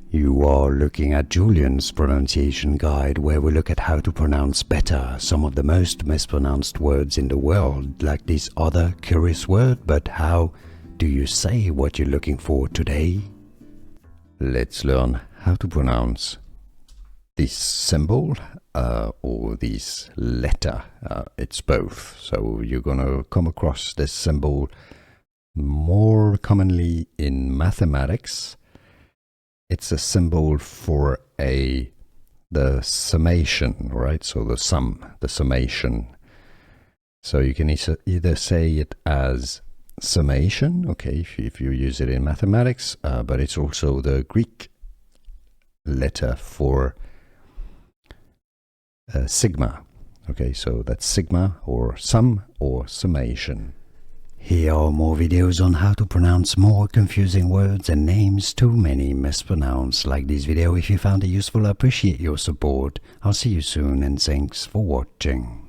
You are looking at Julian's pronunciation guide, where we look at how to pronounce better some of the most mispronounced words in the world, like this other curious word. But how do you say what you're looking for today? Let's learn how to pronounce this symbol or this letter. It's both. So you're gonna come across this symbol more commonly in mathematics. It's a symbol for the summation, right? So the sum, the summation. So you can either say it as summation, okay, if you use it in mathematics, but it's also the Greek letter for sigma. Okay, so that's sigma or sum or summation. Here are more videos on how to pronounce more confusing words and names too many mispronounced. Like this video if you found it useful. I appreciate your support. I'll see you soon and thanks for watching.